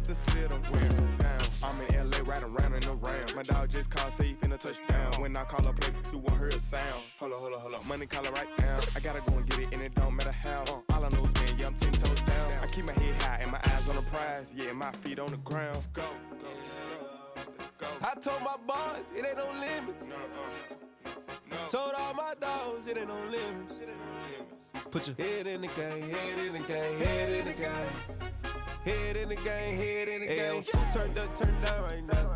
had to sit him down. I'm in LA riding around in the ram. My dog just called safe in a touchdown. When I call a play, you won't hear a sound. Hold up. Money calling right now. I gotta go and get it, and it don't matter how. All I know is, man, yeah, I'm 10 toes down. I keep my head high and my eyes on the prize. Yeah, and my feet on the ground. Let's go. I told my boys, it ain't no limits. No. Told all my dogs, it ain't no limits. Put your head in the game, head in the game, head in the game. Head in the game, head in the game. Two turned up, turned down right now.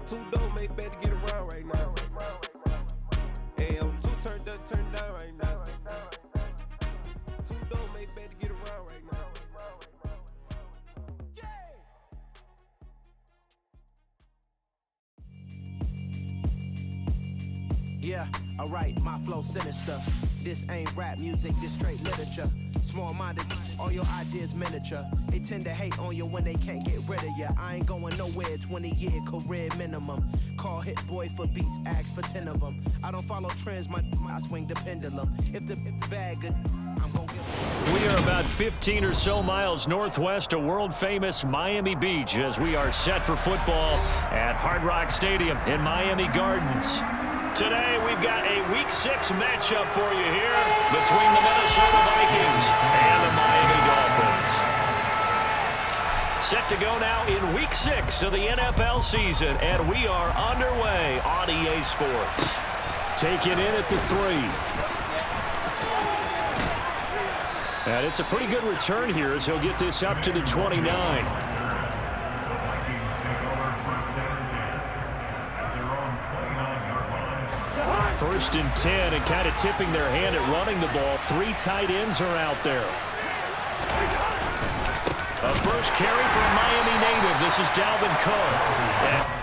Two don't make better get around right now. Hey, I'm two turned up, turned down right now. Two don't make better get around right now. Yeah, alright, my flow sinister. This ain't rap music, this straight literature. Small-minded, all your ideas miniature. They tend to hate on you when they can't get rid of you. I ain't going nowhere, 20-year career minimum. Call Hit Boy for beats, ask for 10 of them. I don't follow trends, I swing the pendulum. If the bag good, I'm gonna give. We are about 15 or so miles northwest of world-famous Miami Beach as we are set for football at Hard Rock Stadium in Miami Gardens. Today, we've got a Week 6 matchup for you here between the Minnesota Vikings and the Miami Dolphins. Set to go now in Week 6 of the NFL season, and we are underway on EA Sports. Taken in at the 3. And it's a pretty good return here as he'll get this up to the 29. First and 10, and kind of tipping their hand at running the ball. 3 tight ends are out there. A first carry for a Miami native. This is Dalvin Cook.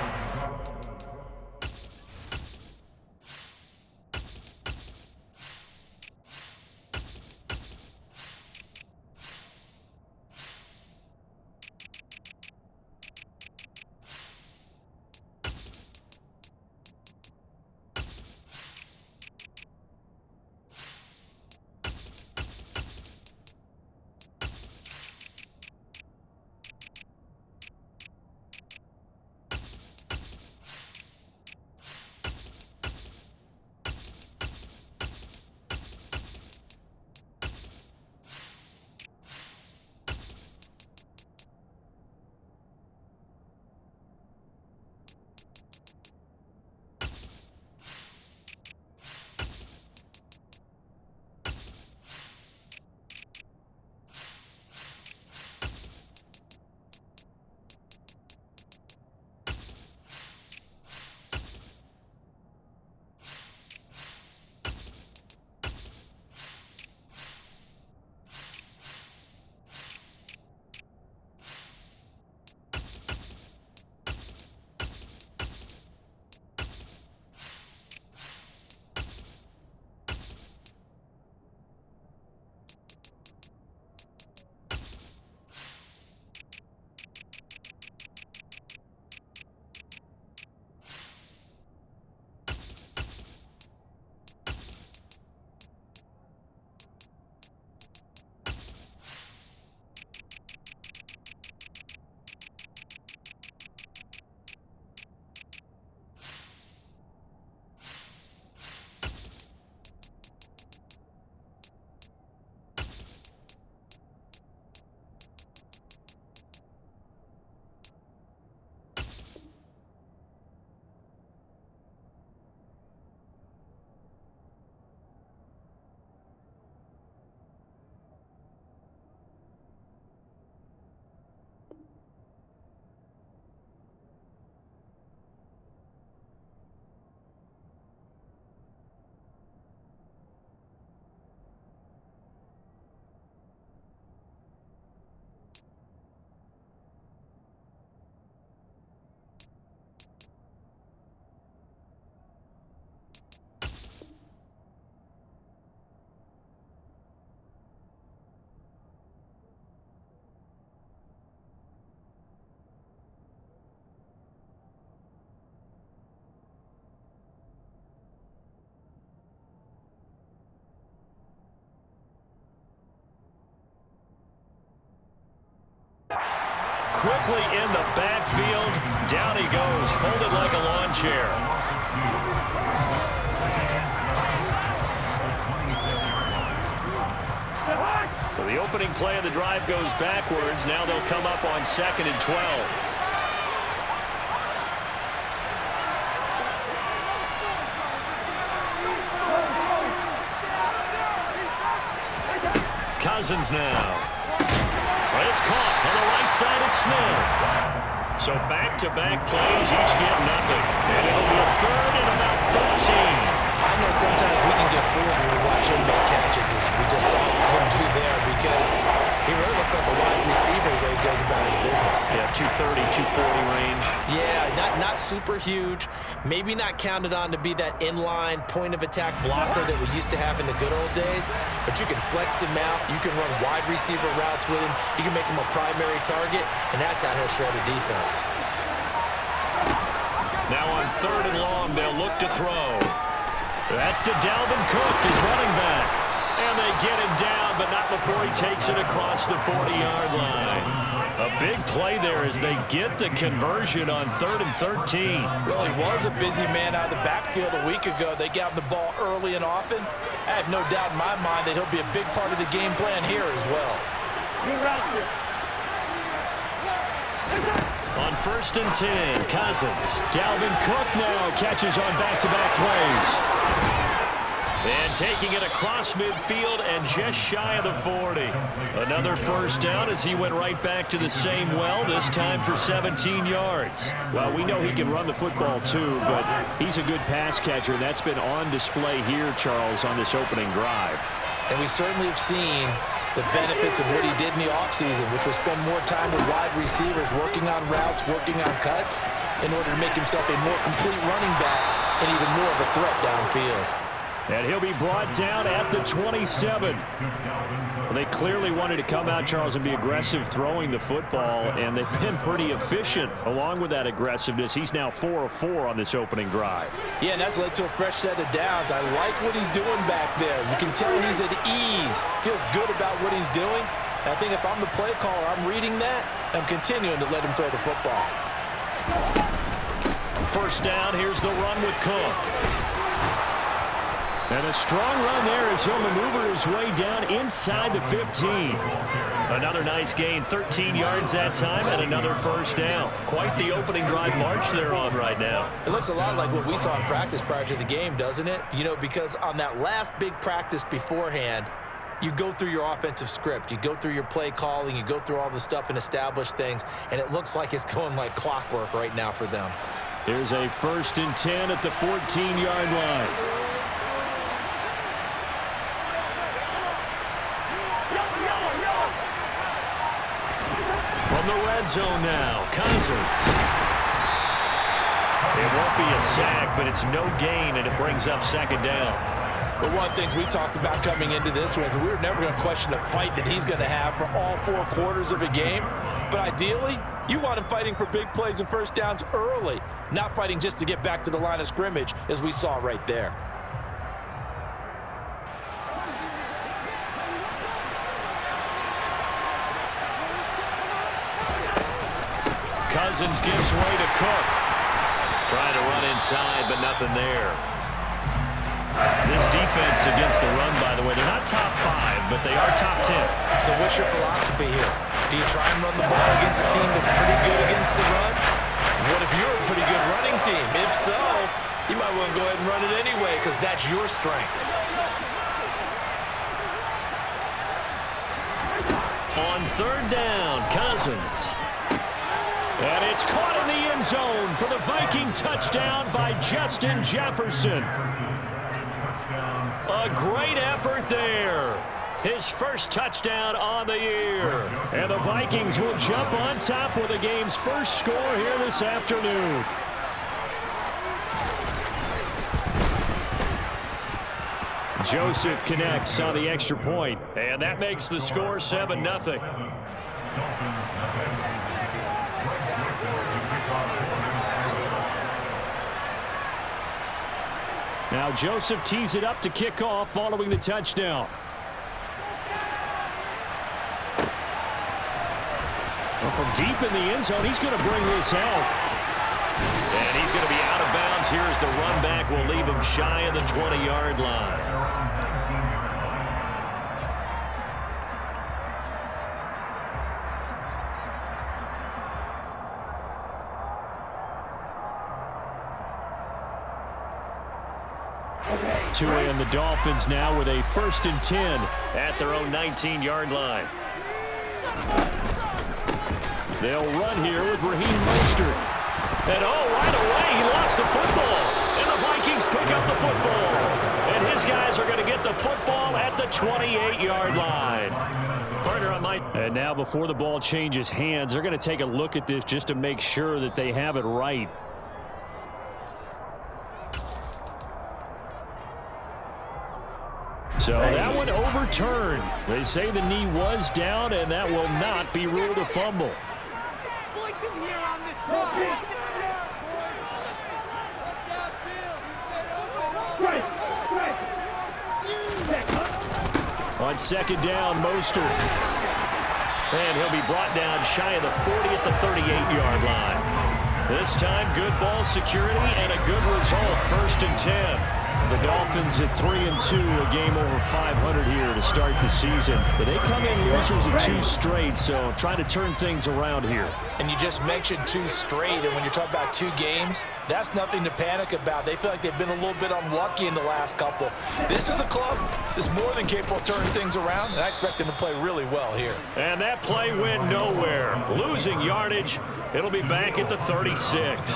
quickly in the backfield. Down he goes, folded like a lawn chair. So the opening play of the drive goes backwards. Now they'll come up on 2nd and 12. Cousins now. It's caught on the right side at Smith. So back-to-back plays, each get nothing. And it'll be a 3rd and about 13. I know sometimes we can get fooled when we watch him make catches, as we just saw him do there, because he really looks like a wide receiver the way he goes about his business. Yeah, 230, 240 range. Yeah, not super huge. Maybe not counted on to be that inline point-of-attack blocker that we used to have in the good old days, but you can flex him out. You can run wide receiver routes with him. You can make him a primary target, and that's how he'll shred a defense. Now on 3rd and long, they'll look to throw. That's to Dalvin Cook, his running back. And they get him down, but not before he takes it across the 40-yard line. A big play there as they get the conversion on 3rd and 13. Well, he was a busy man out of the backfield a week ago. They got him the ball early and often. I have no doubt in my mind that he'll be a big part of the game plan here as well. On 1st and 10, Cousins. Dalvin Cook now catches on back-to-back plays. And taking it across midfield and just shy of the 40. Another first down as he went right back to the same well, this time for 17 yards. Well, we know he can run the football too, but he's a good pass catcher. That's been on display here, Charles, on this opening drive. And we certainly have seen the benefits of what he did in the offseason, which was spend more time with wide receivers, working on routes, working on cuts, in order to make himself a more complete running back and even more of a threat downfield. And he'll be brought down at the 27. Well, they clearly wanted to come out, Charles, and be aggressive throwing the football, and they've been pretty efficient along with that aggressiveness. He's now 4 of 4 on this opening drive. Yeah, and that's led to a fresh set of downs. I like what he's doing back there. You can tell he's at ease, feels good about what he's doing. And I think if I'm the play caller, I'm reading that, I'm continuing to let him throw the football. First down, here's the run with Cook. And a strong run there as he'll maneuver his way down inside the 15. Another nice gain, 13 yards that time, and another first down. Quite the opening drive march they're on right now. It looks a lot like what we saw in practice prior to the game, doesn't it? You know, because on that last big practice beforehand, you go through your offensive script. You go through your play calling. You go through all the stuff and establish things, and it looks like it's going like clockwork right now for them. Here's a 1st and 10 at the 14-yard line. From the red zone now, Cousins. It won't be a sack, but it's no gain, and it brings up 2nd down. Well, one of the things we talked about coming into this was we were never going to question the fight that he's going to have for all 4 quarters of a game. But ideally, you want him fighting for big plays and first downs early, not fighting just to get back to the line of scrimmage, as we saw right there. Cousins gives way to Cook. Trying to run inside, but nothing there. This defense against the run, by the way, they're not top 5, but they are top 10. So what's your philosophy here? Do you try and run the ball against a team that's pretty good against the run? What if you're a pretty good running team? If so, you might want to go ahead and run it anyway, because that's your strength. On 3rd down, Cousins. And it's caught in the end zone for the Viking touchdown by Justin Jefferson. A great effort there. His first touchdown on the year. And the Vikings will jump on top with the game's first score here this afternoon. Joseph connects on the extra point, and that makes the score 7-0. Now Joseph tees it up to kick off following the touchdown. From deep in the end zone, he's going to bring this out. And he's going to be out of bounds here as the run back will leave him shy of the 20-yard line. Two-way on the Dolphins now with a 1st and 10 at their own 19-yard line. They'll run here with Raheem Mostert. And right away he lost the football. And the Vikings pick up the football. And his guys are going to get the football at the 28-yard line. Partner on my... And now before the ball changes hands, they're going to take a look at this just to make sure that they have it right. So that one overturned. They say the knee was down, and that will not be ruled a fumble. On 2nd down, Mostert. And he'll be brought down shy of the 40 at the 38-yard line. This time, good ball security and a good result. 1st and 10. The Dolphins at 3-2, a game over 500 here to start the season. But they come in losers of 2 straight, so trying to turn things around here. And you just mentioned 2 straight, and when you're talking about 2 games, that's nothing to panic about. They feel like they've been a little bit unlucky in the last couple. This is a club that's more than capable of turning things around, and I expect them to play really well here. And that play went nowhere. Losing yardage, it'll be back at the 36.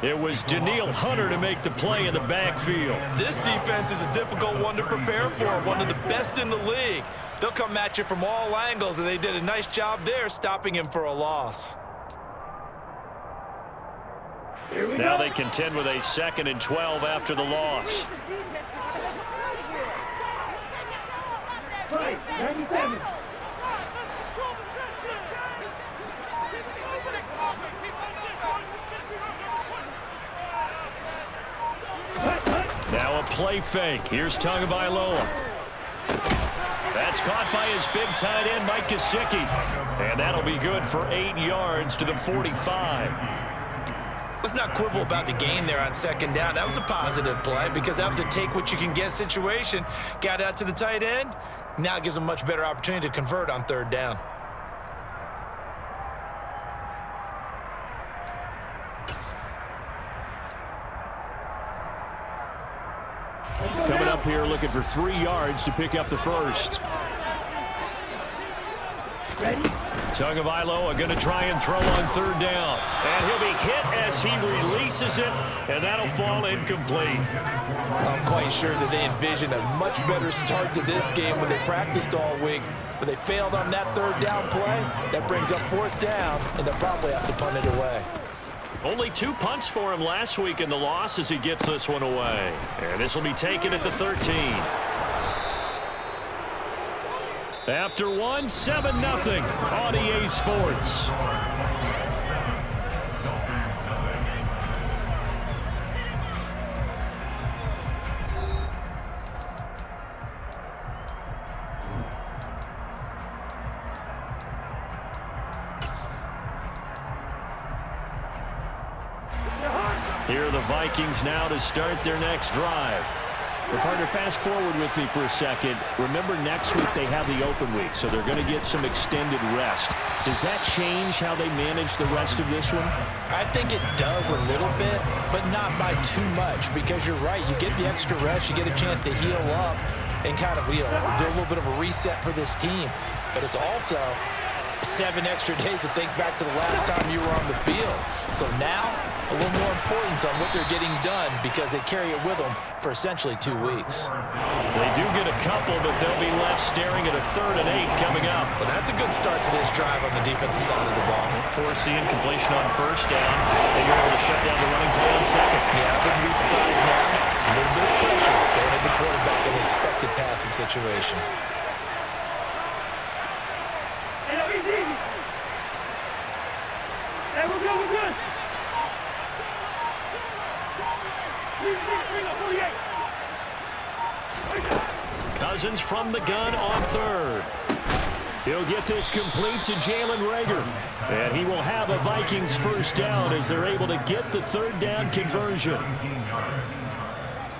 It was Danielle Hunter to make the play in the backfield. This defense is a difficult one to prepare for, one of the best in the league. They'll come at you from all angles, and they did a nice job there stopping him for a loss. Now they contend with a 2nd and 12 after the loss. Now a play fake. Here's Tagovailoa. That's caught by his big tight end, Mike Gesicki. And that'll be good for 8 yards to the 45. Let's not quibble about the gain there on 2nd down. That was a positive play because that was a take-what-you-can-get situation. Got out to the tight end. Now it gives them a much better opportunity to convert on 3rd down. Coming up here looking for 3 yards to pick up the 1st. Tagovailoa going to try and throw on 3rd down. And he'll be hit as he releases it, and that'll fall incomplete. I'm quite sure that they envisioned a much better start to this game when they practiced all week. But they failed on that 3rd down play. That brings up 4th down, and they'll probably have to punt it away. Only 2 punts for him last week in the loss as he gets this one away. And this will be taken at the 13. After one, 7-0 on EA Sports. Here are the Vikings now to start their next drive. Well, partner, fast forward with me for a second. Remember, next week they have the open week, so they're going to get some extended rest. Does that change how they manage the rest of this one? I think it does a little bit, but not by too much, because you're right. You get the extra rest, you get a chance to heal up and kind of do a little bit of a reset for this team. But it's also 7 extra days to think back to the last time you were on the field. So now, a little more importance on what they're getting done because they carry it with them for essentially 2 weeks. They do get a couple, but they'll be left staring at a 3rd and 8 coming up. Well, that's a good start to this drive on the defensive side of the ball. Force the incompletion on 1st down, and you're able to shut down the running play on 2nd. Yeah, I wouldn't be surprised now. A little bit of pressure going at the quarterback in the expected passing situation. Cousins from the gun on 3rd. He'll get this complete to Jalen Reagor. And he will have a Vikings first down as they're able to get the third down conversion.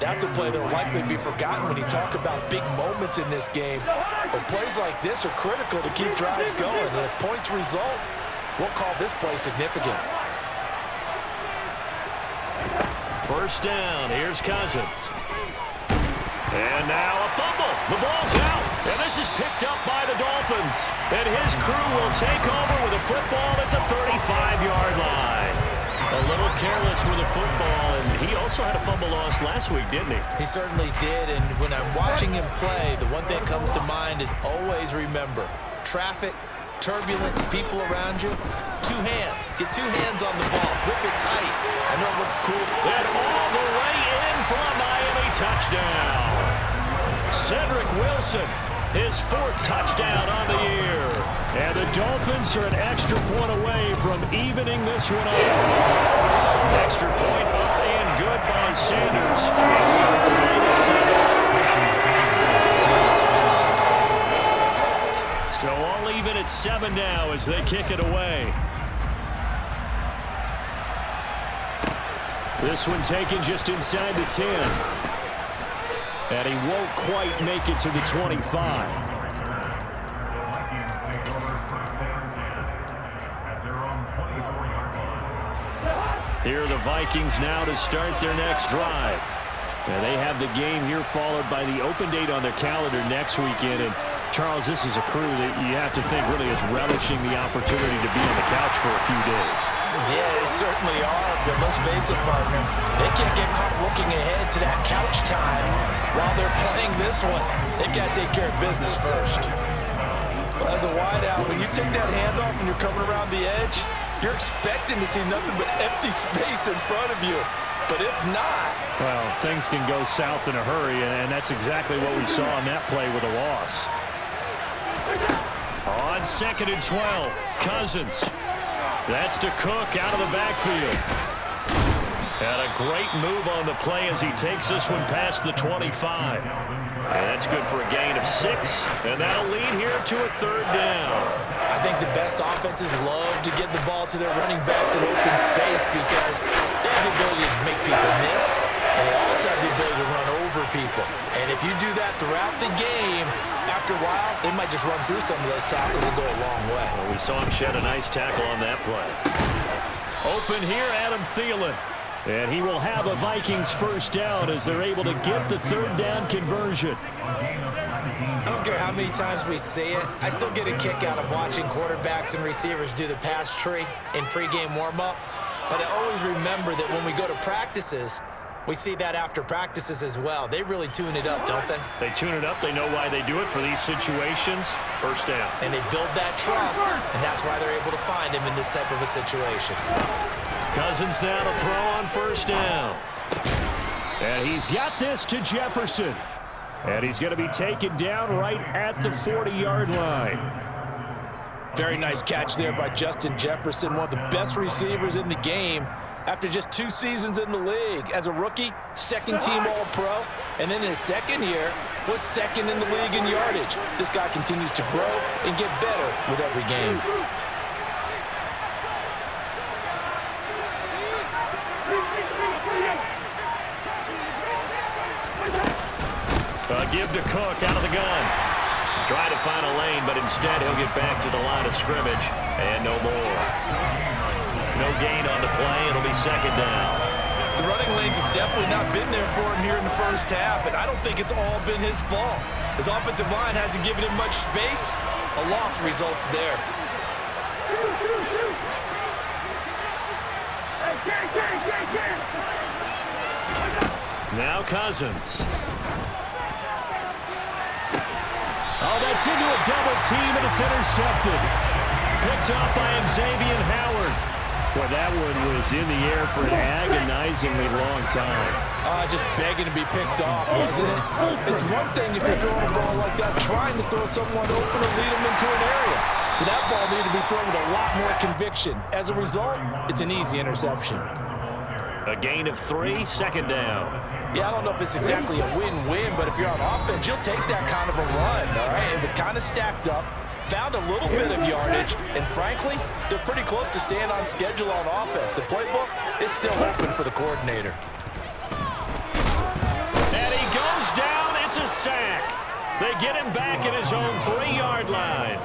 That's a play that will likely be forgotten when you talk about big moments in this game. But plays like this are critical to keep drives going. And if points result, we'll call this play significant. First down, here's Cousins. And now a fumble. The ball's out. And this is picked up by the Dolphins. And his crew will take over with a football at the 35-yard line. A little careless with the football, and he also had a fumble loss last week, didn't he? He certainly did, and when I'm watching him play, the one thing that comes to mind is always remember, traffic, turbulence, people around you, two hands. Get two hands on the ball. Grip it tight. I know it looks cool. And all the way in for a Miami touchdown. Cedric Wilson, his fourth touchdown on the year. And the Dolphins are an extra point away from evening this one up. Extra point up and good by Sanders. And we are tied at 7. So all even at 7 now as they kick it away. This one taken just inside the 10. And he won't quite make it to the 25. Here are the Vikings now to start their next drive. Now they have the game here followed by the open date on their calendar next weekend. And Charles, this is a crew that you have to think really is relishing the opportunity to be on the couch for a few days. Yeah, they certainly are, but let's face it, partner. They can't get caught looking ahead to that couch time while they're playing this one. They've got to take care of business first. Well, as a wideout, when you take that handoff and you're coming around the edge, you're expecting to see nothing but empty space in front of you. But if not... Well, things can go south in a hurry, and that's exactly what we saw on that play with a loss. On 2nd and 12, Cousins. That's to Cook out of the backfield. And a great move on the play as he takes this one past the 25. And that's good for a gain of 6. And that'll lead here to a third down. I think the best offenses love to get the ball to their running backs in open space because they have the ability to make people miss, and they also have the ability to run over people. And if you do that throughout the game, after a while, they might just run through some of those tackles and go a long way. Well, we saw him shed a nice tackle on that play. Open here, Adam Thielen. And he will have a Vikings first down as they're able to get the third down conversion. I don't care how many times we see it. I still get a kick out of watching quarterbacks and receivers do the pass tree in pregame warm-up. But I always remember that when we go to practices, we see that after practices as well. They really tune it up, don't they? They tune it up. They know why they do it for these situations. First down. And they build that trust, and that's why they're able to find him in this type of a situation. Cousins now to throw on first down. And he's got this to Jefferson. And he's going to be taken down right at the 40-yard line. Very nice catch there by Justin Jefferson, one of the best receivers in the game after just 2 seasons in the league. As a rookie, second-team All-Pro, and then in his second year was second in the league in yardage. This guy continues to grow and get better with every game. Give to Cook out of the gun. Try to find a lane, but instead he'll get back to the line of scrimmage. And no more. No gain on the play. It'll be second down. The running lanes have definitely not been there for him here in the first half, and I don't think it's all been his fault. His offensive line hasn't given him much space. A loss results there. Now Cousins. Oh, that's into a double team, and it's intercepted. Picked off by Xavier Howard. Well, that one was in the air for an agonizingly long time. Just begging to be picked off, wasn't it? It's one thing if you're throwing a ball like that, trying to throw someone open or lead them into an area. But that ball needed to be thrown with a lot more conviction. As a result, it's an easy interception. A gain of 3, second down. Yeah, I don't know if it's exactly a win-win, but if you're on offense, you'll take that kind of a run, all right? If it's kind of stacked up, found a little bit of yardage, and frankly, they're pretty close to staying on schedule on offense. The playbook is still open for the coordinator. And he goes down. It's a sack. They get him back at his own 3-yard line.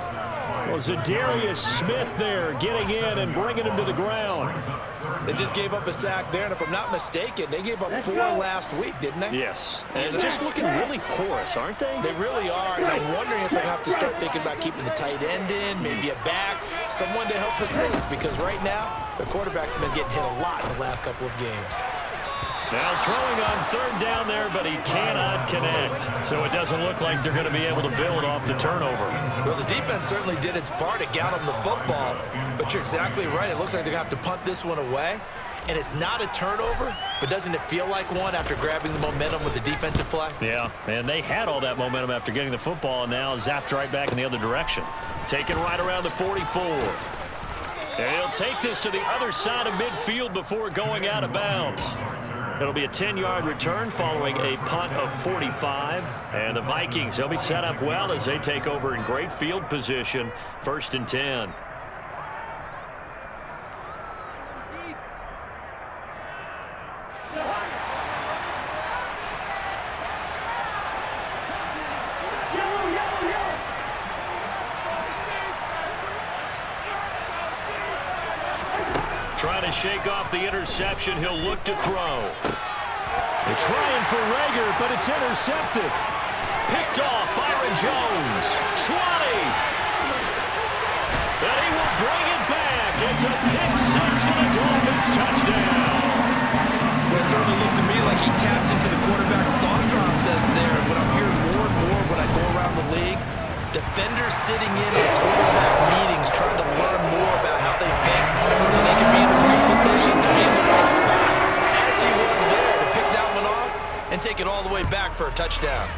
Well, Zadarius Smith there getting in and bringing him to the ground. They just gave up a sack there, and if I'm not mistaken, they gave up 4 last week, didn't they? Yes, and just looking really porous, aren't they? They really are, and I'm wondering if they're going to have to start thinking about keeping the tight end in, maybe a back, someone to help assist, because right now, the quarterback's been getting hit a lot in the last couple of games. Now throwing on 3rd down there, but he cannot connect. So it doesn't look like they're going to be able to build off the turnover. Well, the defense certainly did its part. It got them the football. But you're exactly right. It looks like they're going to have to punt this one away. And it's not a turnover, but doesn't it feel like one after grabbing the momentum with the defensive play? Yeah, and they had all that momentum after getting the football, and now zapped right back in the other direction. Taken right around the 44. And he'll take this to the other side of midfield before going out of bounds. It'll be a 10-yard return following a punt of 45. And the Vikings, they'll be set up well as they take over in great field position. 1st and 10. Trying to shake off the interception. He'll look to throw. They're trying for Rager, but it's intercepted. Picked off Byron Jones. 20. And he will bring it back. It's a pick 6 and a Dolphins touchdown. Well, it certainly looked to me like he tapped into the quarterback's thought process there. And what I'm hearing more and more when I go around the league, defenders sitting in on quarterback meetings trying to learn more about how they think so they can be in the right position to be in the right spot, as he was there to pick that one off and take it all the way back for a touchdown.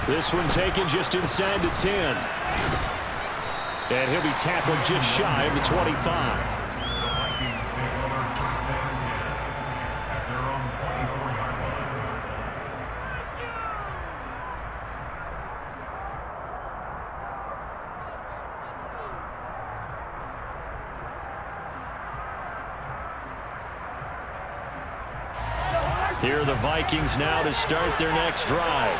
This one taken just inside the 10. And he'll be tackled just shy of the 25. Here are the Vikings now to start their next drive.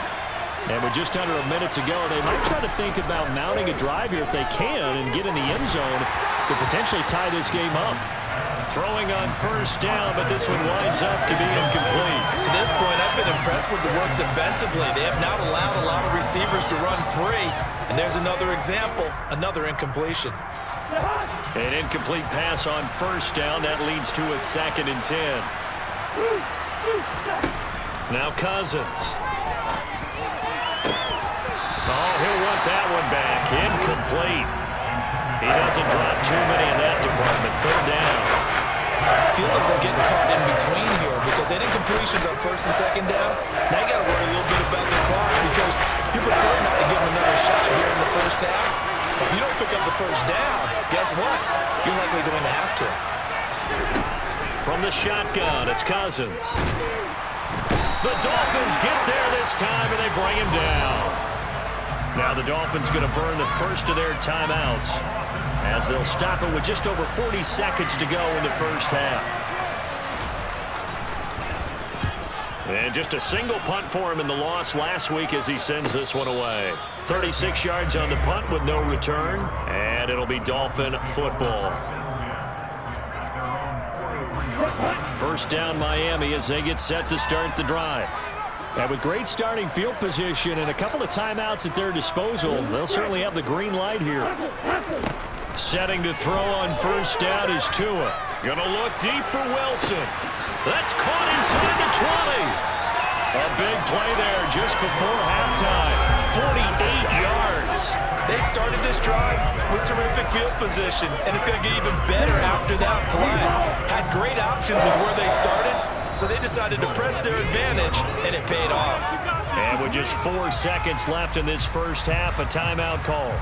And with just under a minute to go, they might try to think about mounting a drive here if they can and get in the end zone to potentially tie this game up. Throwing on 1st down, but this one winds up to be incomplete. To this point, I've been impressed with the work defensively. They have not allowed a lot of receivers to run free. And there's another example, another incompletion. An incomplete pass on 1st down. That leads to a 2nd and 10. Now Cousins. Oh, he'll want that one back. Incomplete. He doesn't drop too many in that department. 3rd down. Feels like they're getting caught in between here because they had incompletions on 1st and 2nd down. Now you got to worry a little bit about the clock because you prefer not to give them another shot here in the 1st half. If you don't pick up the 1st down, guess what? You're likely going to have to. From the shotgun, it's Cousins. The Dolphins get there this time, and they bring him down. Now the Dolphins going to burn the first of their timeouts as they'll stop it with just over 40 seconds to go in the 1st half. And just a single punt for him in the loss last week as he sends this one away. 36 yards on the punt with no return, and it'll be Dolphin football. 1st down Miami as they get set to start the drive. And with great starting field position and a couple of timeouts at their disposal, they'll certainly have the green light here. Setting to throw on 1st down is Tua. Gonna look deep for Wilson. That's caught inside the 20. A big play there just before halftime. 48 yards. They started this drive with terrific field position, and it's going to get even better after that play. Had great options with where they started, so they decided to press their advantage, and it paid off. And with just 4 seconds left in this 1st half, a timeout call.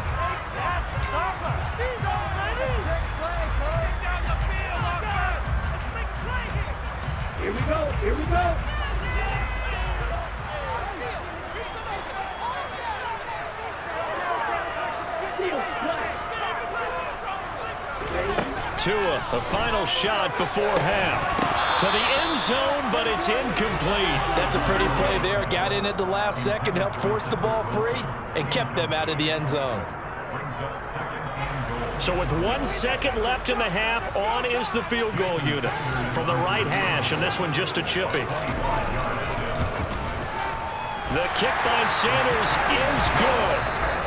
Here we go, here we go. Tua, the final shot before half. To the end zone, but it's incomplete. That's a pretty play there. Got in at the last second, helped force the ball free, and kept them out of the end zone. So with 1 second left in the half, on is the field goal unit from the right hash, and this one just a chippy. The kick by Sanders is good.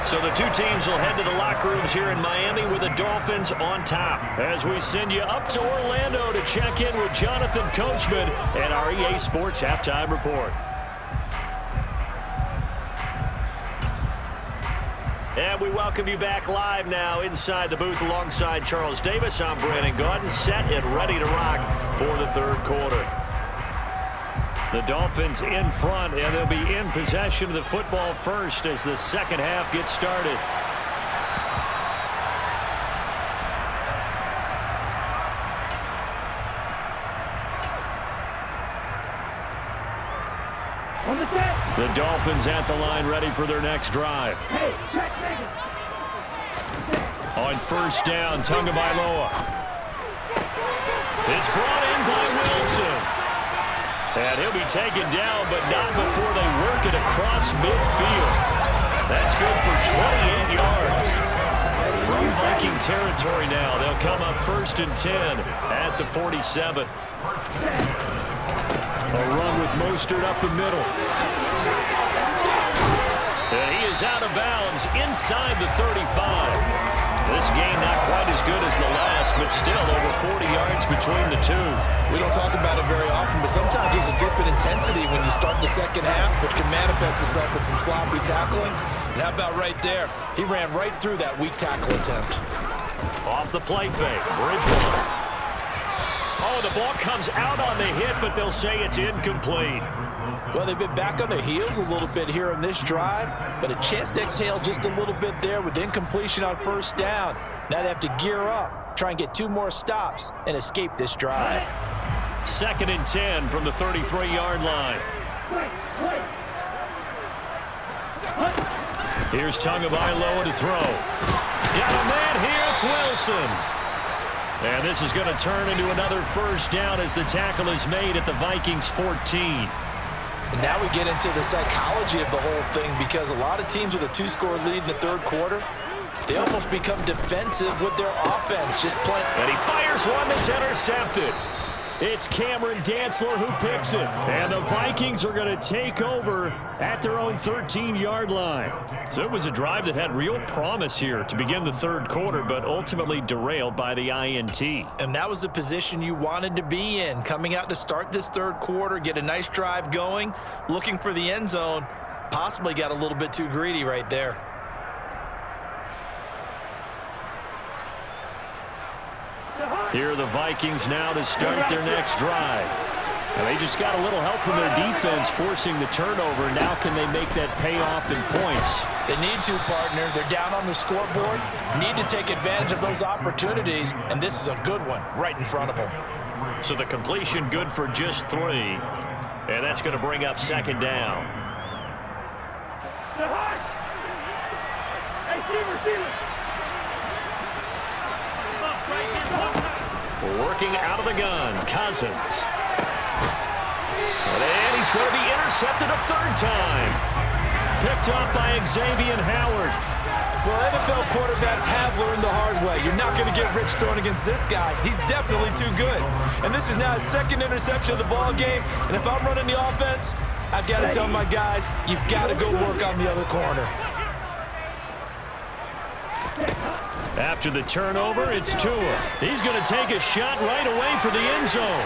So the two teams will head to the locker rooms here in Miami with the Dolphins on top. As we send you up to Orlando to check in with Jonathan Coachman and our EA Sports Halftime Report. And we welcome you back live now inside the booth alongside Charles Davis. I'm Brandon Gaudin, set and ready to rock for the third quarter. The Dolphins in front, and they'll be in possession of the football first as the second half gets started. On the set. The Dolphins at the line ready for their next drive. Hey, check, On first down, Tagovailoa. It's brought in by Wilson. And he'll be taken down, but not before they work it across midfield. That's good for 28 yards. From Viking territory now, they'll come up 1st and 10 at the 47. A run with Mostert up the middle. And he is out of bounds inside the 35. This game not quite as good as the last, but still over 40 yards between the two. We don't talk about it very often, but sometimes there's a dip in intensity when you start the second half, which can manifest itself in some sloppy tackling. And how about right there? He ran right through that weak tackle attempt. Off the play fake, Bridgewater. Oh, the ball comes out on the hit, but they'll say it's incomplete. Well, they've been back on their heels a little bit here on this drive, but a chance to exhale just a little bit there with incompletion on first down. Now they have to gear up, try and get 2 more stops, and escape this drive. 2nd and 10 from the 33-yard line. Here's Tagovailoa to throw. Got a man here, it's Wilson. And this is going to turn into another first down as the tackle is made at the Vikings 14. And now we get into the psychology of the whole thing, because a lot of teams with a 2-score lead in the third quarter, they almost become defensive with their offense, just playing. And he fires one that's intercepted. It's Cameron Dantzler who picks it. And the Vikings are going to take over at their own 13-yard line. So it was a drive that had real promise here to begin the third quarter, but ultimately derailed by the INT. And that was the position you wanted to be in, coming out to start this third quarter, get a nice drive going, looking for the end zone. Possibly got a little bit too greedy right there. Here are the Vikings now to start their next drive. And they just got a little help from their defense forcing the turnover. Now can they make that payoff in points? They need to, partner. They're down on the scoreboard. Need to take advantage of those opportunities, and this is a good one right in front of them. So the completion good for just 3. And that's going to bring up 2nd down. Working out of the gun, Cousins. And he's going to be intercepted a 3rd time. Picked up by Xavier Howard. Well, NFL quarterbacks have learned the hard way. You're not going to get rich throwing against this guy. He's definitely too good. And this is now his 2nd interception of the ball game. And if I'm running the offense, I've got to tell my guys, you've got to go work on the other corner. After the turnover, it's Tua. He's going to take a shot right away for the end zone.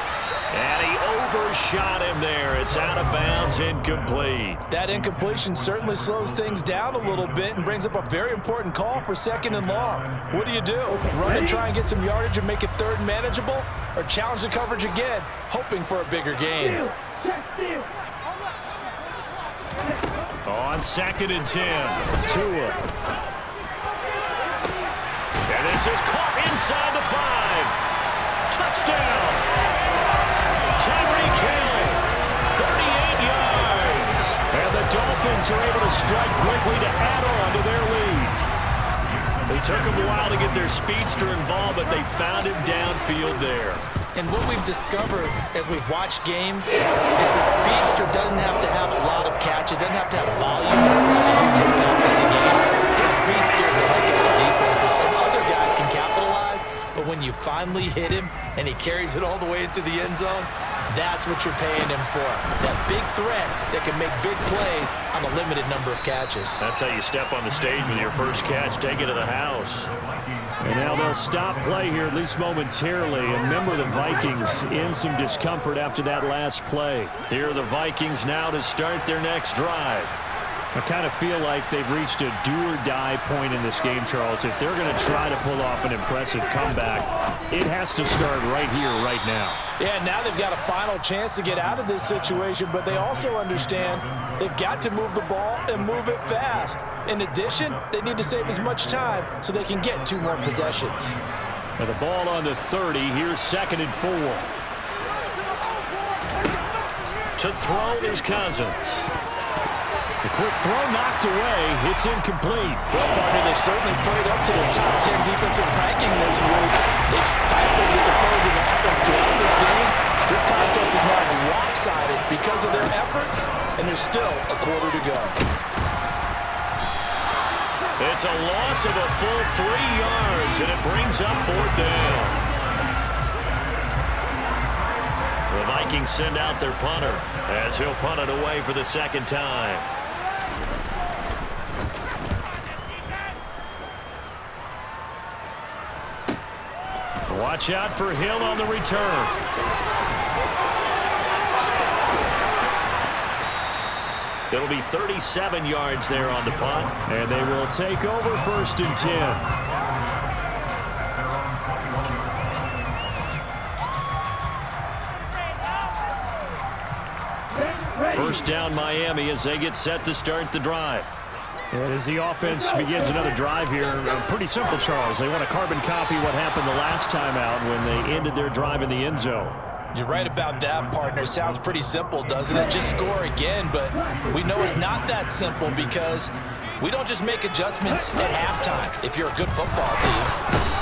And he overshot him there. It's out of bounds, incomplete. That incompletion certainly slows things down a little bit and brings up a very important call for 2nd and long. What do? Run and try and get some yardage and make it 3rd manageable? Or challenge the coverage again, hoping for a bigger gain? On 2nd and 10, Tua. And this is caught inside the 5. Touchdown. Tyreek Hill, 38 yards. And the Dolphins are able to strike quickly to add on to their lead. It took them a while to get their speedster involved, but they found him downfield there. And what we've discovered as we've watched games is the speedster doesn't have to have a lot of catches, doesn't have to have volume in order to have a huge impact on the game. His speed scares the heck out of defenses, and other guys can capitalize, but when you finally hit him and he carries it all the way into the end zone, that's what you're paying him for. That big threat that can make big plays on a limited number of catches. That's how you step on the stage with your first catch, take it to the house. And now they'll stop play here, at least momentarily. And remember, the Vikings in some discomfort after that last play. Here are the Vikings now to start their next drive. I kind of feel like they've reached a do-or-die point in this game, Charles. If they're going to try to pull off an impressive comeback, it has to start right here, right now. Yeah, now they've got a final chance to get out of this situation, but they also understand they've got to move the ball and move it fast. In addition, they need to save as much time so they can get 2 more possessions. With the ball on the 30, here's 2nd and 4. To throw is Cousins. The quick throw knocked away. It's incomplete. Well, partner, they've certainly played up to their top 10 defensive ranking this week. They've stifled this opposing offense throughout this game. This contest is now lopsided because of their efforts, and there's still a quarter to go. It's a loss of a full 3 yards, and it brings up 4th down. The Vikings send out their punter as he'll punt it away for the 2nd time. Watch out for Hill on the return. It'll be 37 yards there on the punt, and they will take over 1st and 10. First down Miami as they get set to start the drive. And as the offense begins another drive here, pretty simple, Charles. They want to carbon copy what happened the last time out when they ended their drive in the end zone. You're right about that, partner. Sounds pretty simple, doesn't it? Just score again, but we know it's not that simple because we don't just make adjustments at halftime if you're a good football team.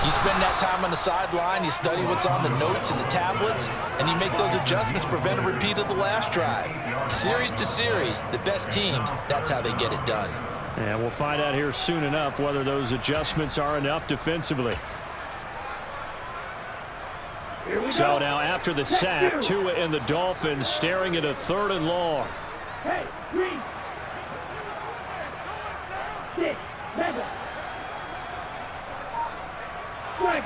You spend that time on the sideline, you study what's on the notes and the tablets, and you make those adjustments to prevent a repeat of the last drive. Series to series, the best teams, that's how they get it done. And we'll find out here soon enough whether those adjustments are enough defensively. So now after the sack, Tua and the Dolphins staring at a 3rd and long. Hey, 3, 6, 7. Ready?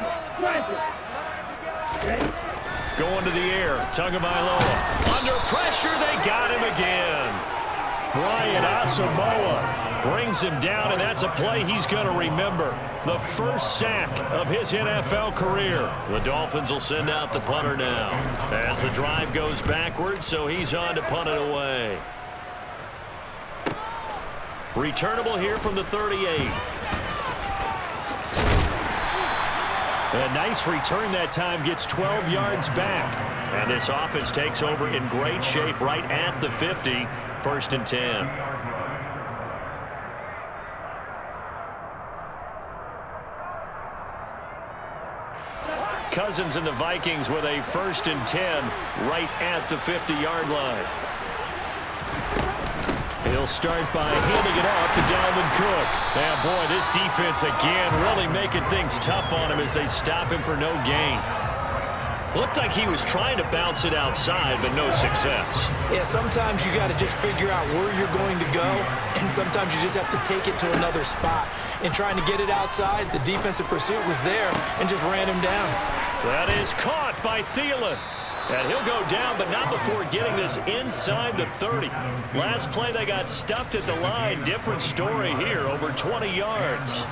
Going to the air, Tagovailoa. Under pressure, they got him again. Brian Asamoah brings him down, and that's a play he's going to remember. The first sack of his NFL career. The Dolphins will send out the punter now as the drive goes backwards, so he's on to punt it away. Returnable here from the 38. A nice return that time, gets 12 yards back. And this offense takes over in great shape right at the 50, 1st and 10. Cousins and the Vikings with a 1st and 10 right at the 50-yard line. He'll start by handing it off to Dalvin Cook. And boy, this defense again really making things tough on him as they stop him for no gain. Looked like he was trying to bounce it outside, but no success. Yeah, sometimes you got to just figure out where you're going to go, and sometimes you just have to take it to another spot. In trying to get it outside, the defensive pursuit was there and just ran him down. That is caught by Thielen. And he'll go down, but not before getting this inside the 30. Last play, they got stuffed at the line. Different story here, over 20 yards.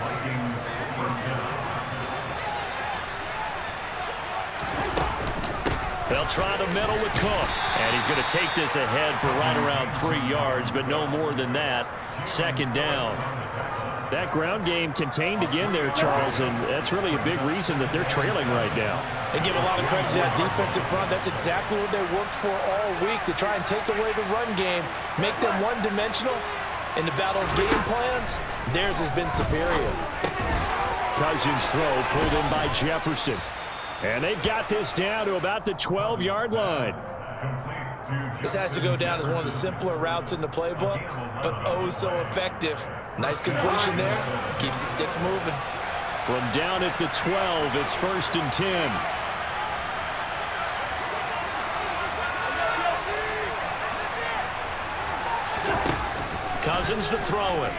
They'll try the middle with Cook. And he's going to take this ahead for right around 3 yards, but no more than that. 2nd down. That ground game contained again there, Charles, and that's really a big reason that they're trailing right now. They give a lot of credit to that defensive front. That's exactly what they worked for all week, to try and take away the run game, make them one-dimensional. In the battle of game plans, theirs has been superior. Cousins' throw pulled in by Jefferson. And they've got this down to about the 12-yard line. This has to go down as one of the simpler routes in the playbook, but oh so effective. Nice completion there. Keeps the sticks moving. From down at the 12, it's 1st and 10. Cousins to throw it.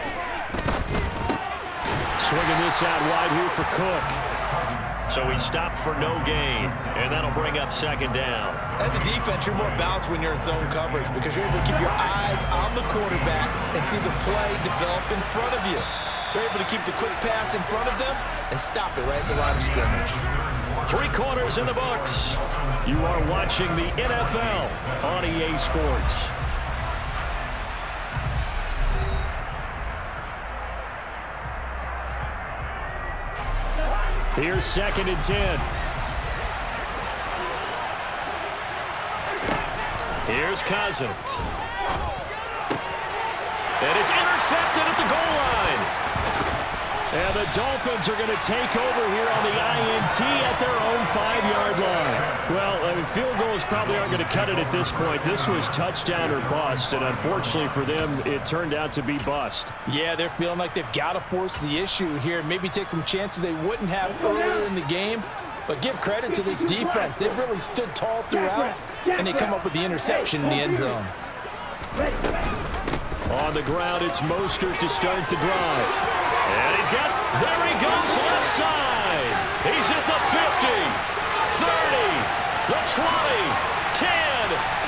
Swinging this out wide here for Cook. So he stopped for no gain, and that'll bring up 2nd down. As a defense, you're more balanced when you're in zone coverage because you're able to keep your eyes on the quarterback and see the play develop in front of you. You're able to keep the quick pass in front of them and stop it right at the line of scrimmage. 3 quarters in the books. You are watching the NFL on EA Sports. Here's 2nd and 10. Here's Cousins. And it's intercepted at the goal line. And the Dolphins are going to take over here on the INT at their own 5-yard line. Well, I mean, field goals probably aren't going to cut it at this point. This was touchdown or bust, and unfortunately for them, it turned out to be bust. Yeah, they're feeling like they've got to force the issue here, maybe take some chances they wouldn't have earlier in the game. But give credit to this defense. They've really stood tall throughout, and they come up with the interception in the end zone. On the ground, it's Mostert to start the drive. And he's got, there he goes, left side. He's at the 50, 30, the 20, 10,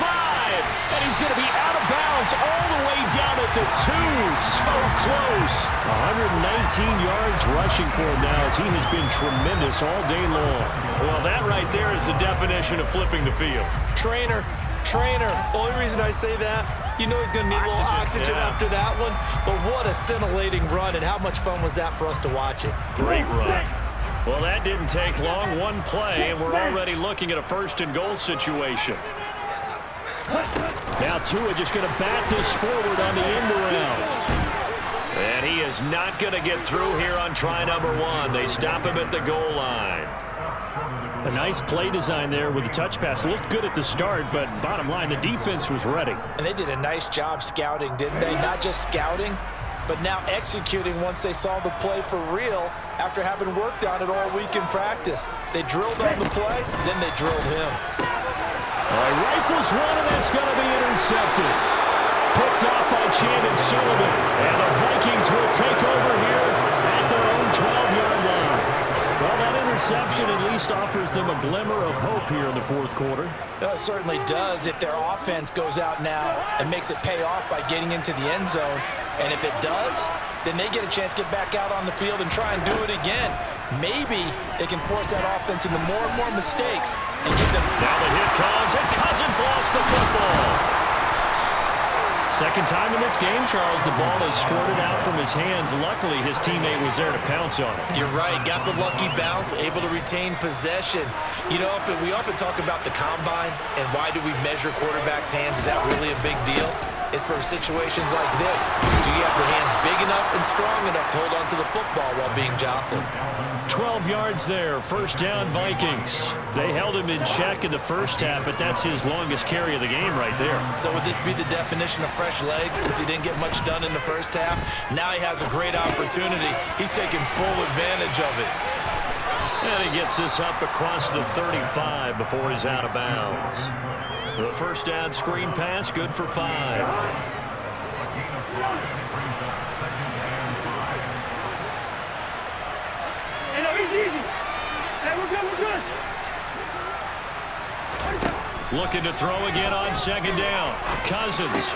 5, and he's going to be out of bounds all the way down at the 2. So close. 119 yards rushing for him now as he has been tremendous all day long. Well, that right there is the definition of flipping the field. Trainer. Only reason I say that, you know he's going to need a little oxygen after that one. But what a scintillating run, and how much fun was that for us to watch it. Great run. Well, that didn't take long. One play, and we're already looking at a 1st and goal situation. Now Tua just going to bat this forward on the end around. And he is not going to get through here on try number 1. They stop him at the goal line. A nice play design there with the touch pass. Looked good at the start, but bottom line, the defense was ready. And they did a nice job scouting, didn't they? Not just scouting, but now executing once they saw the play for real after having worked on it all week in practice. They drilled on the play, then they drilled him. All right, rifles one, and that's going to be intercepted. Picked off by Chandon Sullivan. And the Vikings will take over here at their own 12-yard line. Well, that interception at least offers them a glimmer of hope here in the 4th quarter. It certainly does if their offense goes out now and makes it pay off by getting into the end zone. And if it does, then they get a chance to get back out on the field and try and do it again. Maybe they can force that offense into more and more mistakes and get them. Now the hit comes, and Cousins lost the football. Second time in this game, Charles, the ball is squirted out from his hands. Luckily, his teammate was there to pounce on it. You're right. Got the lucky bounce, able to retain possession. You know, we often talk about the combine and why do we measure quarterbacks' hands? Is that really a big deal? It's for situations like this. Do you have the hands big enough and strong enough to hold on to the football while being jostled? 12 yards there, 1st down Vikings. They held him in check in the first half, but that's his longest carry of the game right there. So would this be the definition of fresh legs since he didn't get much done in the first half? Now he has a great opportunity. He's taking full advantage of it. And he gets this up across the 35 before he's out of bounds. The 1st down screen pass, good for 5. Looking to throw again on 2nd down. Cousins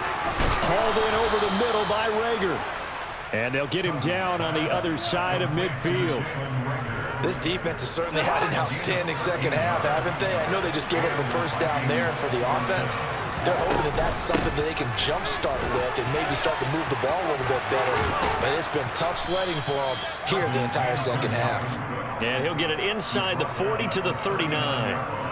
hauled in over the middle by Rager. And they'll get him down on the other side of midfield. This defense has certainly had an outstanding second half, haven't they? I know they just gave up a 1st down there, and for the offense, they're hoping that that's something that they can jumpstart with and maybe start to move the ball a little bit better. But it's been tough sledding for them here the entire second half. And he'll get it inside the 40 to the 39.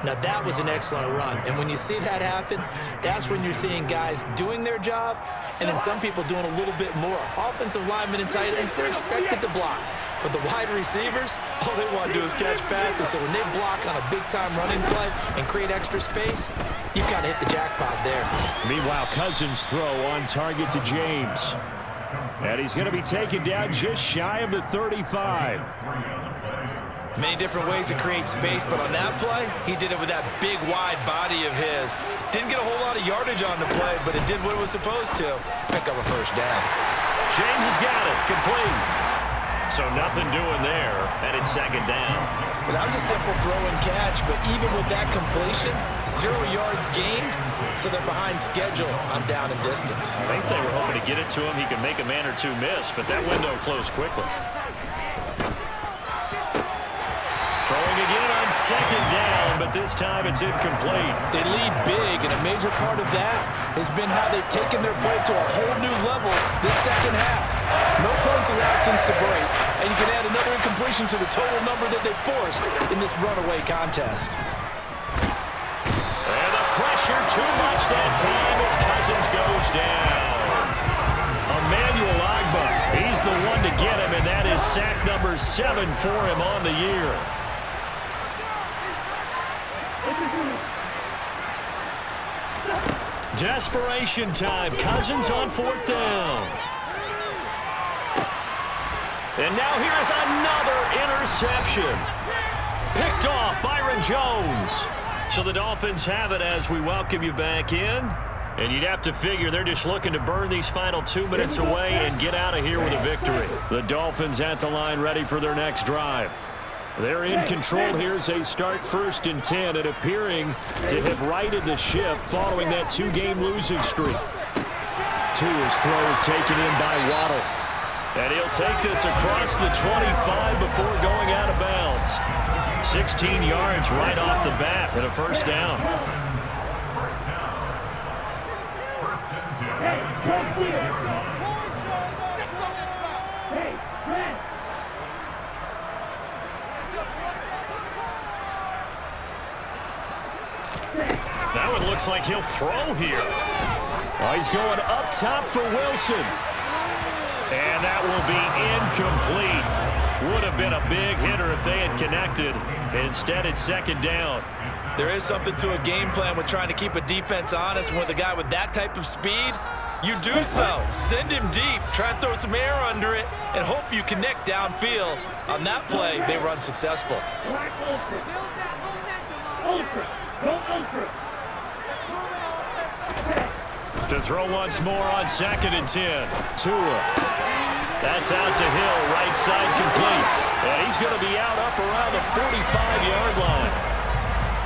Now that was an excellent run, and when you see that happen, that's when you're seeing guys doing their job and then some people doing a little bit more. Offensive linemen and tight ends, they're expected to block. But the wide receivers, all they want to do is catch passes. So when they block on a big-time running play and create extra space, you've got to hit the jackpot there. Meanwhile, Cousins' throw on target to James. And he's going to be taken down just shy of the 35. Many different ways to create space, but on that play, he did it with that big, wide body of his. Didn't get a whole lot of yardage on the play, but it did what it was supposed to. Pick up a first down. James has got it. Complete. So nothing doing there, and it's second down. Well, that was a simple throw and catch, but even with that completion, 0 yards gained, so they're behind schedule on down and distance. I think they were hoping to get it to him. He could make a man or two miss, but that window closed quickly. Throwing again on second down, but this time it's incomplete. They lead big, and a major part of that has been how they've taken their play to a whole new level this second half. No points allowed since the break, and you can add another incompletion to the total number that they forced in this runaway contest. And the pressure too much that time as Cousins goes down. Emmanuel Agba, he's the one to get him, and that is sack number 7 for him on the year. Desperation time. Cousins on 4th down. And now here is another interception. Picked off Byron Jones. So the Dolphins have it as we welcome you back in. And you'd have to figure they're just looking to burn these final 2 minutes away and get out of here with a victory. The Dolphins at the line ready for their next drive. They're in control here as they start 1st and 10 and appearing to have righted the ship following that 2-game losing streak. Tua's throw is taken in by Waddle. And he'll take this across the 25 before going out of bounds. 16 yards right off the bat and a first down. That one looks like he'll throw here. Oh, he's going up top for Wilson. And that will be incomplete. Would have been a big hitter if they had connected. Instead, it's second down. There is something to a game plan with trying to keep a defense honest. With a guy with that type of speed, you do so. Send him deep, try and throw some air under it, and hope you connect downfield. On that play, they run successful. To throw once more on 2nd and 10. Tua. That's out to Hill, right side complete. And he's going to be out up around the 45-yard line.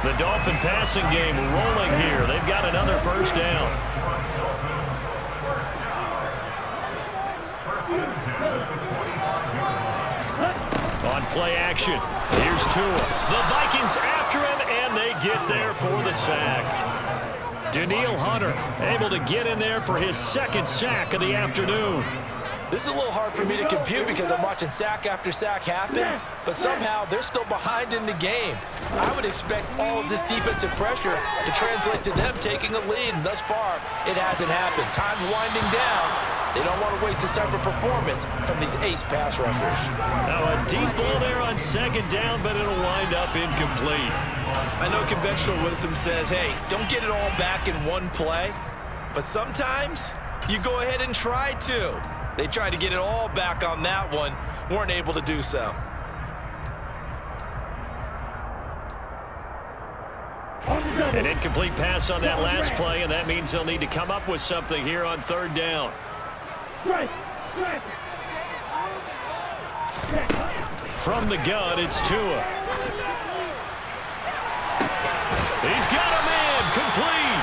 The Dolphin passing game rolling here. They've got another first down. On play action, here's Tua. The Vikings after him, and they get there for the sack. Danielle Hunter able to get in there for his 2nd sack of the afternoon. This is a little hard for me to compute because I'm watching sack after sack happen, but somehow they're still behind in the game. I would expect all of this defensive pressure to translate to them taking a lead, and thus far, it hasn't happened. Time's winding down. They don't want to waste this type of performance from these ace pass rushers. Now a deep ball there on 2nd down, but it'll wind up incomplete. I know conventional wisdom says, hey, don't get it all back in one play, but sometimes you go ahead and try to. They tried to get it all back on that one, weren't able to do so. An incomplete pass on that last play, and that means they'll need to come up with something here on 3rd down. From the gun, it's Tua. He's got a man, complete.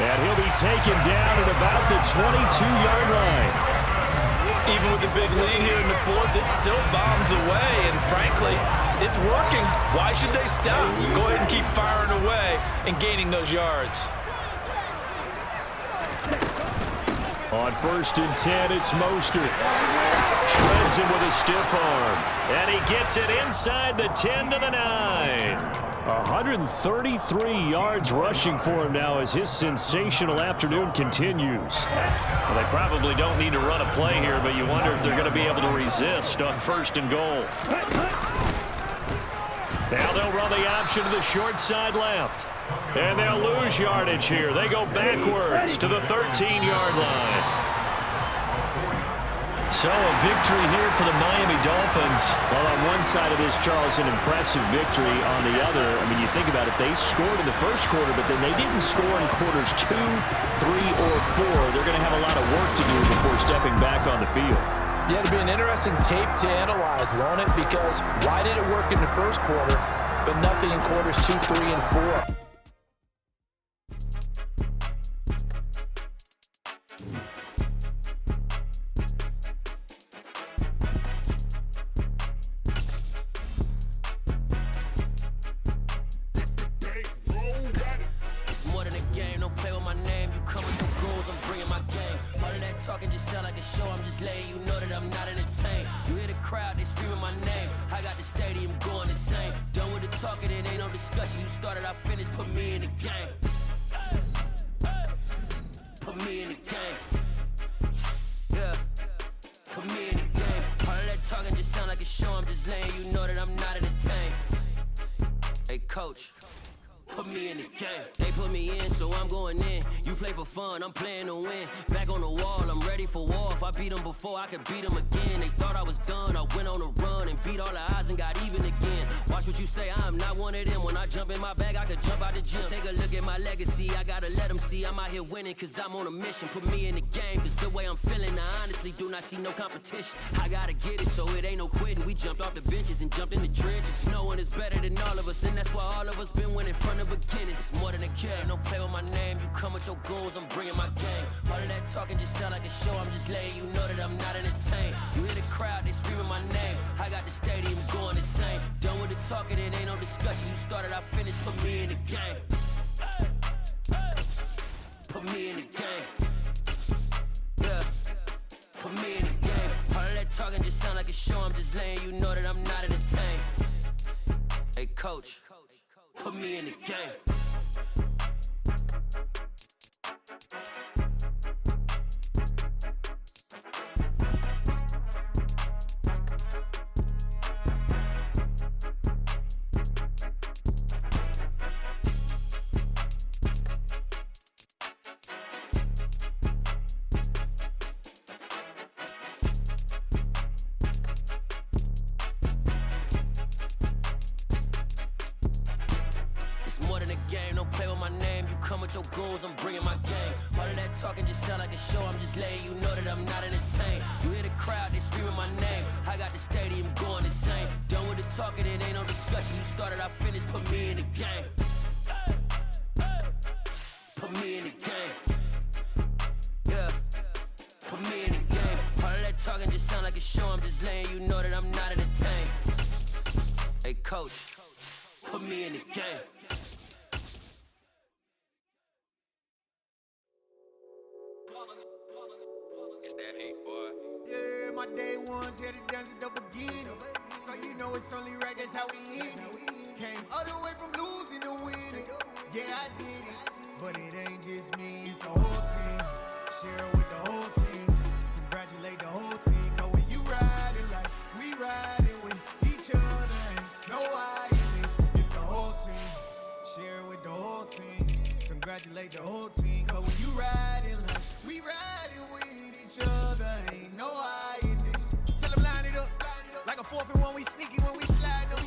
And he'll be taken down at about the 22-yard line. Even with the big lead here in the 4th, it still bombs away, and frankly, it's working. Why should they stop? Go ahead and keep firing away and gaining those yards. On 1st and 10, it's Mostert. Shreds him with a stiff arm. And he gets it inside the 10 to the 9. 133 yards rushing for him now as his sensational afternoon continues. Well, they probably don't need to run a play here, but you wonder if they're going to be able to resist on 1st and goal. Now they'll run the option to the short side left. And they'll lose yardage here. They go backwards to the 13-yard line. So a victory here for the Miami Dolphins. Well, on one side of this, Charles, an impressive victory. On the other, I mean, you think about it, they scored in the first quarter, but then they didn't score in quarters 2, 3, or 4. They're going to have a lot of work to do before stepping back on the field. Yeah, it'll be an interesting tape to analyze, won't it? Because why did it work in the first quarter, but nothing in quarters 2, 3, and 4? Talking just sound like a show, I'm just letting you know that I'm not entertained. You hear the crowd, they screaming my name. I got the stadium going insane. Done with the talking, it ain't no discussion. You started, I finished, put me in the game. Put me in the game. Yeah, put me in the game. All of that talking just sound like a show, I'm just letting you know that I'm not entertained. Hey coach, put me in the game. They put me in, so I'm going in. You play for fun, I'm playing to win. Back on the wall, I'm ready for war. If I beat them before, I could beat them again. They thought I was done, I went on a run and beat all the odds and got even again. Watch what you say, I'm not one of them. When I jump in my bag, I could jump out the gym. Take a look at my legacy, I gotta let them see I'm out here winning, cause I'm on a mission. Put me in the game, cause the way I'm feeling, I honestly do not see no competition. I gotta get it, so it ain't no quitting. We jumped off the benches and jumped in the trenches. No one is better than all of us, and that's why all of us been winning from the beginning. It's more than a game, don't play with my name. You come with your goons, I'm bringing my game. All of that talking just sound like a show, I'm just letting you know that I'm not entertained. You hear the crowd, they screaming my name. I got the stadium going insane. Done with the talking, it ain't no discussion. You started, I finished, put me in the game. Put me in the game. Yeah, put me in the game. All of that talking just sound like a show, I'm just letting you know that I'm not entertained. Hey coach, put me in the game. Your goals, I'm bringing my game. All of that talking just sound like a show, I'm just letting you know that I'm not entertained. You hear the crowd, they screaming my name. I got the stadium going insane. Done with the talking, it ain't no discussion. You started, I finished, put me in the game. Put me in the game. Yeah, put me in the game. All of that talking just sound like a show, I'm just letting you know that I'm not entertained. Hey coach, put me in the game. It's that hate, boy. Yeah, my day ones here to dance at the beginning. So you know it's only right, that's how we end it. Came all the way from losing to winning. Yeah, I did it. But it ain't just me, it's the whole team. Share it with the whole team. Congratulate the whole team. Cause when you riding like we riding with each other, ain't no I in this. It's the whole team. Share it with the whole team. Congratulate the whole team. Cause when you riding like we riding with each other, ain't no I in this. Tell them line it up. Like a 4th and 1, we sneaky when we slide them.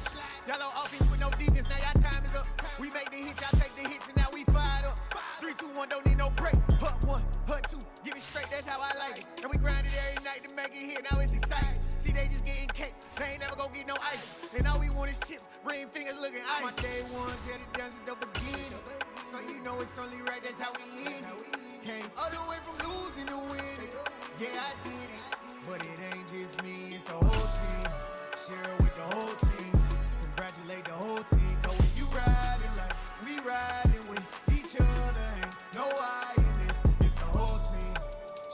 Y'all on offense with no defense, now y'all time is up. We make the hits, y'all take the hits, and now we fired up. 3, 2, 1, don't need no break. Hut 1, hut 2, give it straight, that's how I like it. And we grind it every night to make it hit, now it's exciting. See, they just getting cake, they ain't never gonna get no ice. And all we want is chips, ring fingers looking ice. My day ones here to dance at the beginning. So you know it's only right, that's how we end it. Came all the way from losing to winning. Yeah, I did it. But it ain't just me, it's the whole team. Share it with the whole team. Congratulate the whole team. Cause when you riding like we riding with each other, ain't no I in this. It's the whole team.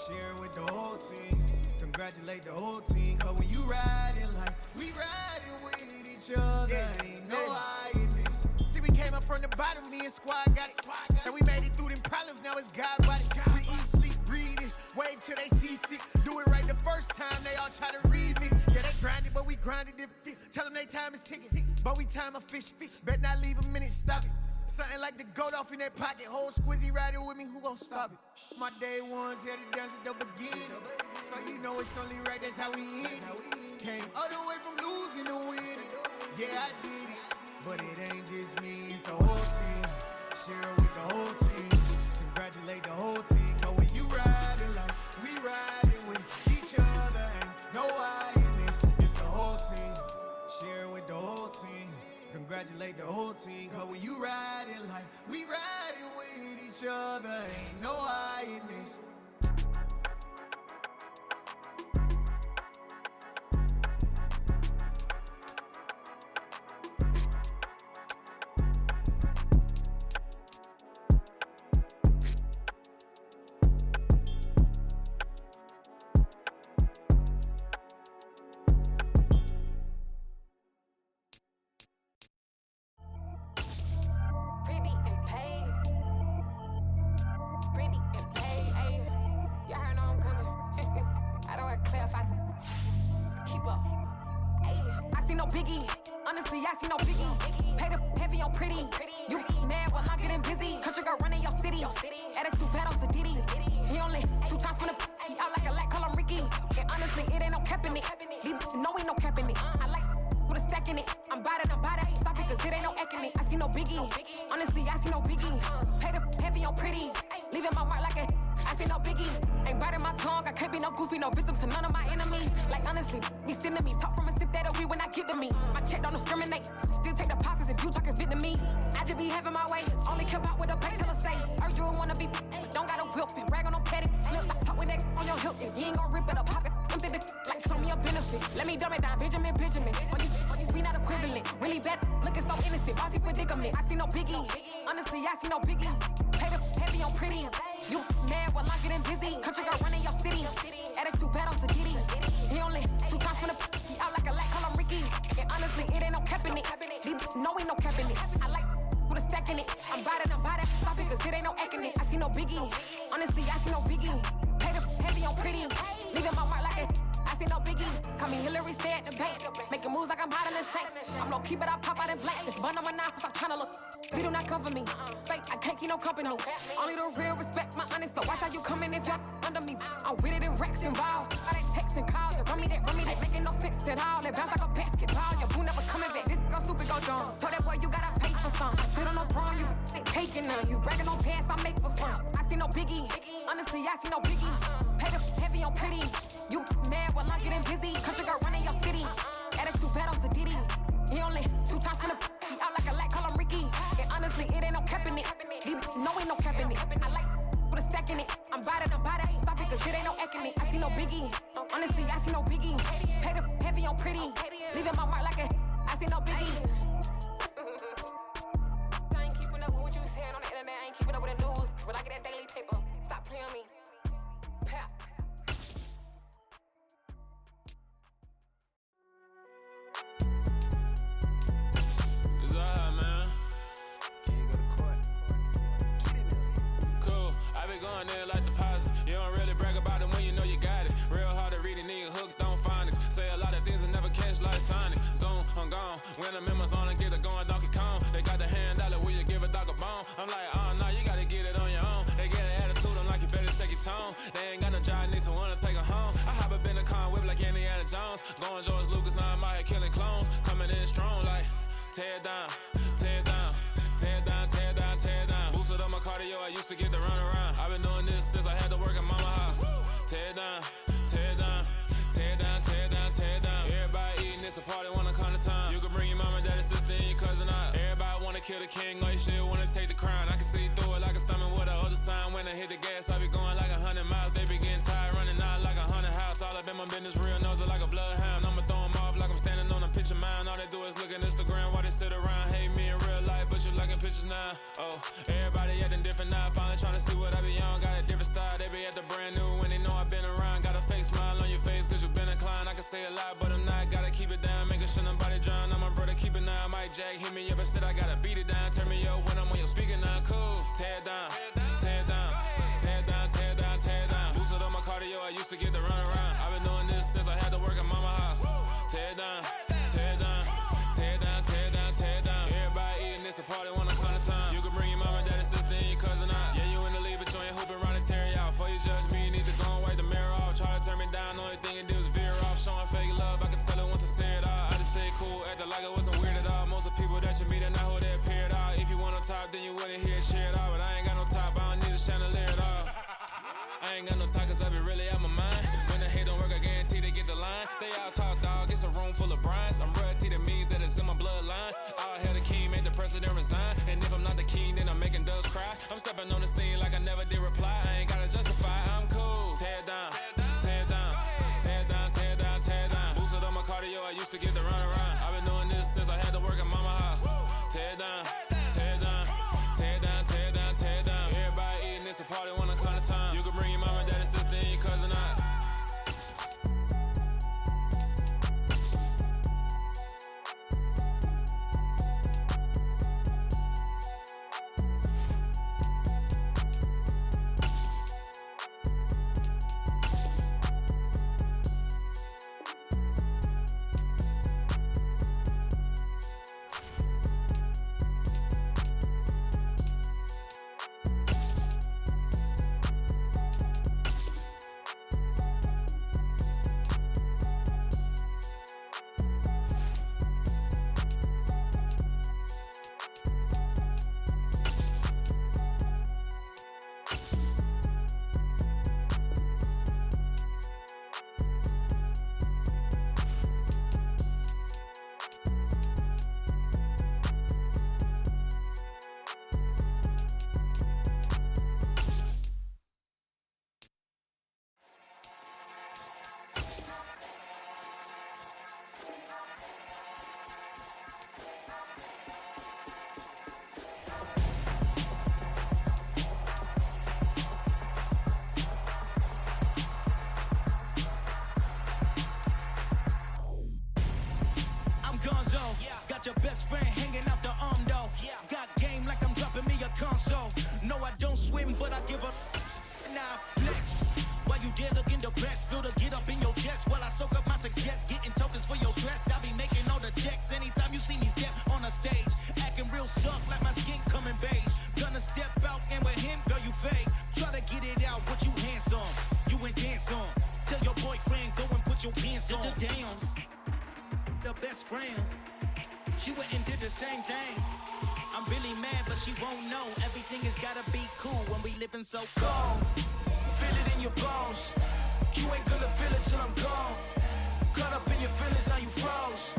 Share it with the whole team. Congratulate the whole team. from the bottom, me and squad got it. And we made it through them problems, now it's God body. We eat, sleep, breathe this, wave till they see sick. Do it right the first time, they all try to remix. Yeah, they grinded, but we grinded different. Tell them they time is ticking, but we time efficient. Bet not leave a minute, stop it. Something like the goat off in that pocket. Whole squizzy riding with me, who gon' stop it? My day ones here to dance at the beginning. So you know it's only right, that's how we end it. Came all the way from losing to winning. Yeah, I did it, but it ain't just me, it's the whole team. Share it with the whole team. Congratulate the whole team. Cause when you riding like we riding with each other, ain't no I in this, it's the whole team. Share it with the whole team. Congratulate the whole team. Cause when you riding like we riding with each other, ain't no I in this. Only the real respect my honest, so watch how you coming if you're under me. I'm with it in Rex involved. I like texting calls, and run me that, making no sense at all. It bounce like a basketball, your boo never coming back. This go super, go dumb. Told that boy you gotta pay for some. Sit on no throne, you ain't taking none. You bragging on pants, I make for fun. I see no biggie, honestly, I see no biggie. Pay the heavy on pretty. You mad while I'm getting busy. Country girl running your city. Attitude bad on Diddy. He only 2 times from the he out like a light, call him Ricky. And honestly, it ain't no cap in it. No, ain't no cap in it. I like with a stack in it. I'm bout it. Stop it, cause it ain't no acting it. I see no biggie. Honestly, I see no biggie. Pay the heavy on pretty. Leaving my mark like a I see no biggie. I ain't keeping up with what you saying on the internet. I ain't keeping up with the news. But I get that daily paper. Stop playing me. Pap. Going there like deposit. You don't really brag about it when you know you got it. Real hard to read a nigga hooked on phonics. Say a lot of things and never catch like Sonic. Zoom, I'm gone. When the members on and get it going Donkey Kong. They got the hand dollar, will you give a dog a bone? I'm like, oh no, you gotta get it on your own. They get an attitude, I'm like, you better check your tone. They ain't got no job, need someone to take her home. I hop up in the car, whip like Indiana Jones. Going George Lucas, now I'm out here killing clones. Coming in strong like, tear down, tear down. Tear down, tear down, tear down. Boosted up my cardio, I used to get to run around. I've been doing this since I had to work at mama house. Tear down, tear down, tear down, tear down, tear down. Everybody eating, it's a party, wanna come to time. You can bring your mama, daddy, sister, and your cousin out. Everybody wanna kill the king, like shit, wanna take the crown. I can see through it like a stomach with a other sign. When I hit the gas, I be going like 100 miles. They be getting tired, running out like 100 house. All up in my business, real nose like a bloodhound. I'ma throw them off like I'm standing on a picture mound. All they do is look at Instagram while they sit around. Hate me in real life, but you liking pictures now. Oh, everybody acting different now. Finally trying to see what I be on. Got a different style, they be at the brand new when they know I've been around. Got a fake smile on your face cause you been inclined. I can say a lot, but I'm not. Gotta keep it down, making sure nobody drown. I'm my brother, keep it now. Mike Jack hit me up and said I gotta beat it down. Turn me up I ain't got no talk, cause I be really out my mind. When the hate don't work, I guarantee they get the line. They all talk, dog, it's a room full of brines. I'm royalty, that means that it's in my bloodline. All hail the king, made the president resign. And if I'm not the king, then I'm making doves cry. I'm stepping on the scene like I never did reply. I ain't gotta justify, I'm cool. Tear down, tear down, tear down, tear down, tear down. Boosted on my cardio, I used to get the run around. I've been doing this since I had to work at mama house. Tear down, tear down, tear down, tear down, tear down. Everybody eating, it's a party, one o'clock of time. You can bring your mama, daddy, sister, and your cousin out. Got your best friend hanging out the arm though. Got game like I'm dropping me a console. No, I don't swim, but I give up. Nah, flex. While you there looking the best, feel the get up in your chest while I soak up my success, getting tokens for your stress. I be making all the checks anytime you see me step on a stage, acting real suck like my skin coming beige. Gonna step out and with him, girl, you fake. Try to get it out, what you handsome, you ain't dance on. Tell your boyfriend go and put your pants on. Damn, the best friend. She went and did the same thing. I'm really mad, but she won't know. Everything has gotta be cool when we living so cold. Feel it in your bones. You ain't gonna feel it till I'm gone. Caught up in your feelings, now you froze.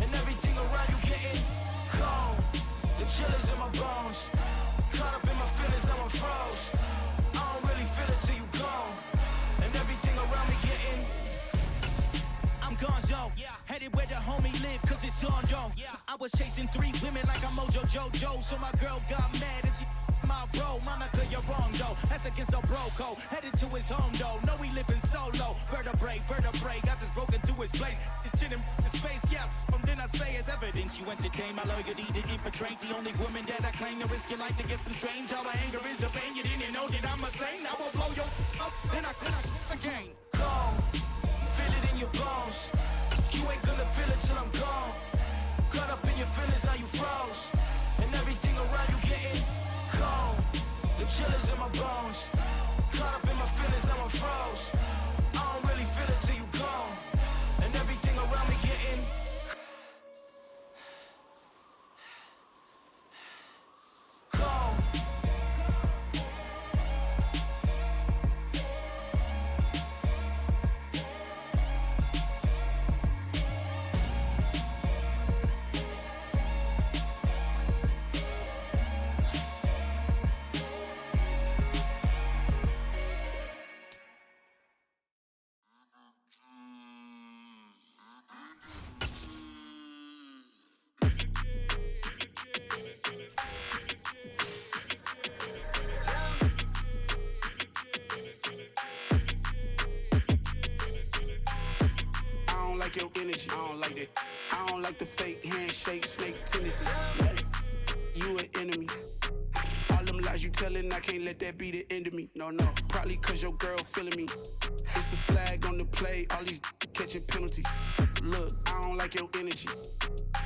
And everything around you getting cold. The chill is in my bones. Caught up in my feelings, now I'm froze. I don't really feel it till you gone. And everything around me getting I'm gonzo, headed where the homie live, cause it's on though. I was chasing 3 women like I'm Mojo Jojo, so my girl got mad and she my bro. Monica, you're wrong though, that's against a bro code. Headed to his home though, know he living solo. Vertebrae, I just broke into his place. It's shit in his face, then I say it's evidence. You entertain my loyalty to infiltrate the only woman that I claim to risk your life to get some strange. How my anger is a pain, you didn't know that I'm a saint. I will blow your up, then I again. Go. Feel it in your bones. You ain't gonna feel it till I'm gone. Caught up in your feelings, now you froze. And everything around you getting cold. The chill is in my bones. Caught up in my feelings, now I'm froze. I don't really feel it till you gone. And everything around me getting cold. Your energy, I don't like that. I don't like the fake handshake, snake tendency. You an enemy. All them lies you telling, I can't let that be the end of me. No, probably cause your girl feeling me. It's a flag on the play, all these catching penalties. Look, I don't like your energy.